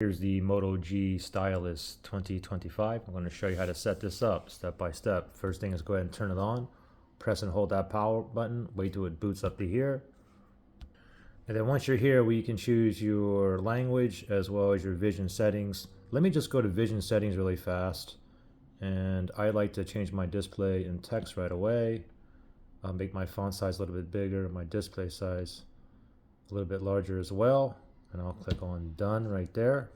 Here's the Moto G Stylus 2025. I'm going to show you how to set this up step by step. First thing is go ahead and turn it on. Press and hold that power button. Wait till it boots up to here. And then once you're here, you can choose your language as well as your vision settings. Let me just go to vision settings really fast. And I like to change my display and text right away. I'll make my font size a little bit bigger, my display size a little bit larger as well. And I'll click on done right there.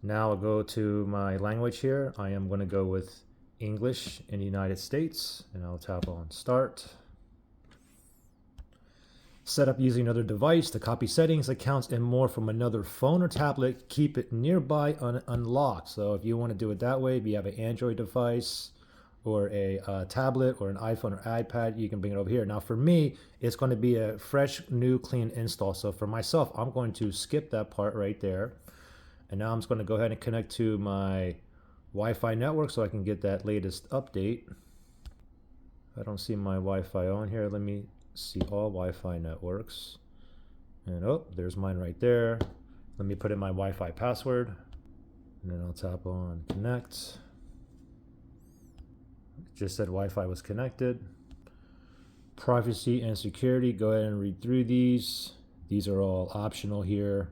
Now I'll go to my language here. I am going to go with English in the United States, and I'll tap on start. Set up using another device to copy settings, accounts, and more from another phone or tablet. Keep it nearby unlocked. So if you want to do it that way, if you have an Android device or a tablet or an iPhone or iPad, you can bring it over here. Now for me, it's going to be a fresh, new, clean install. So for myself, I'm going to skip that part right there. And now I'm just going to go ahead and connect to my Wi-Fi network so I can get that latest update. I don't see my Wi-Fi on here. Let me see all Wi-Fi networks. And oh, there's mine right there. Let me put in my Wi-Fi password. And then I'll tap on connect. Just said Wi-Fi was connected. Privacy and security, go ahead and read through these. These are all optional here.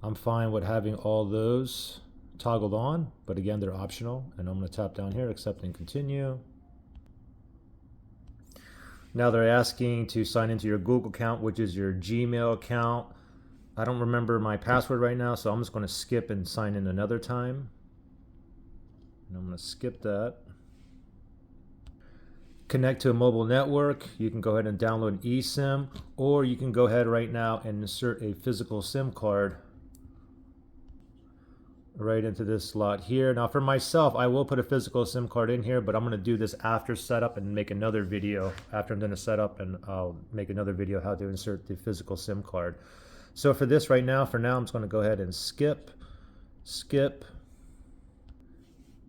I'm fine with having all those toggled on, but again, they're optional. And I'm going to tap down here, accept and continue. Now they're asking to sign into your Google account, which is your Gmail account. I don't remember my password right now, so I'm just going to skip and sign in another time. And I'm going to skip that. Connect to a mobile network. You can go ahead and download an eSIM, or you can go ahead right now and insert a physical SIM card right into this slot here. Now for myself, I will put a physical SIM card in here, but I'm going to do this after setup and make another video after I'm done the setup, and I'll make another video how to insert the physical SIM card. So for this right now, I'm just going to go ahead and skip.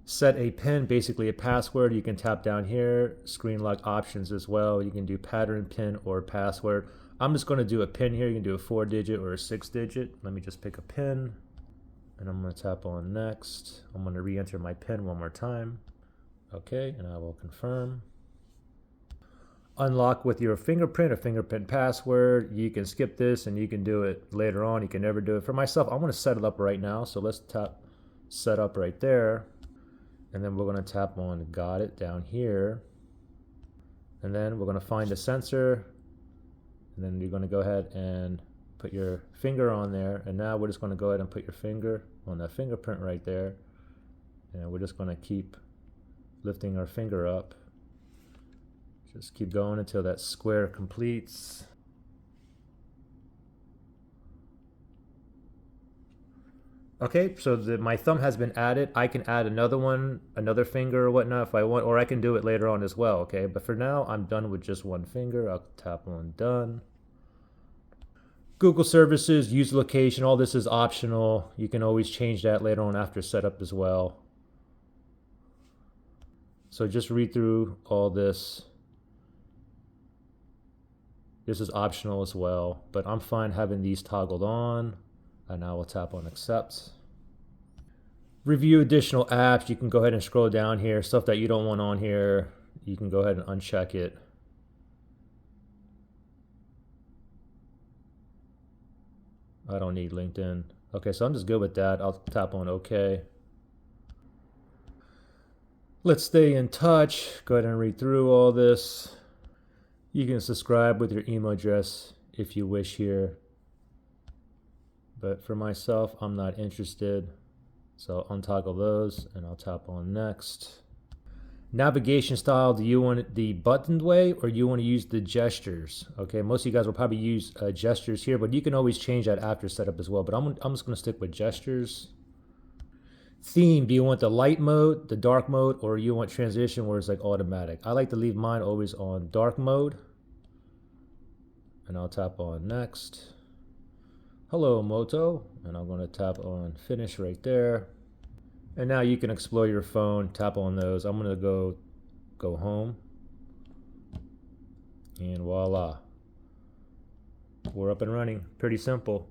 Set a PIN, basically a password. You can tap down here, screen lock options as well. You can do pattern PIN or password. I'm just going to do a PIN here. You can do a 4-digit or a 6-digit. Let me just pick a PIN. And I'm going to tap on next. I'm going to re-enter my PIN one more time. Okay, and I will confirm. Unlock with your fingerprint or fingerprint password. You can skip this and you can do it later on. You can never do it. For myself, I want to set it up right now. So let's tap set up right there. And then we're going to tap on got it down here. And then we're going to find the sensor. And then you're going to go ahead and put your finger on there. And now we're just going to go ahead and put your finger on that fingerprint right there. And we're just going to keep lifting our finger up. Just keep going until that square completes. Okay, so my thumb has been added. I can add another one, another finger or whatnot if I want, or I can do it later on as well, okay? But for now, I'm done with just one finger. I'll tap on done. Google services, use location, all this is optional. You can always change that later on after setup as well. So just read through all this. This is optional as well, but I'm fine having these toggled on. And now we'll tap on accept. Review additional apps. You can go ahead and scroll down here. Stuff that you don't want on here, you can go ahead and uncheck it. I don't need LinkedIn. Okay, so I'm just good with that. I'll tap on OK. Let's stay in touch. Go ahead and read through all this. You can subscribe with your email address if you wish here. But for myself, I'm not interested. So I'll untoggle those and I'll tap on next. Navigation style, do you want it the buttoned way or you want to use the gestures? Okay, most of you guys will probably use gestures here, but you can always change that after setup as well. But I'm just going to stick with gestures. Theme, do you want the light mode, the dark mode, or you want transition where it's like automatic? I like to leave mine always on dark mode. And I'll tap on next. Hello Moto, and I'm going to tap on finish right there. And now you can explore your phone, tap on those. I'm going to go home. And voila. we're up and running. Pretty simple.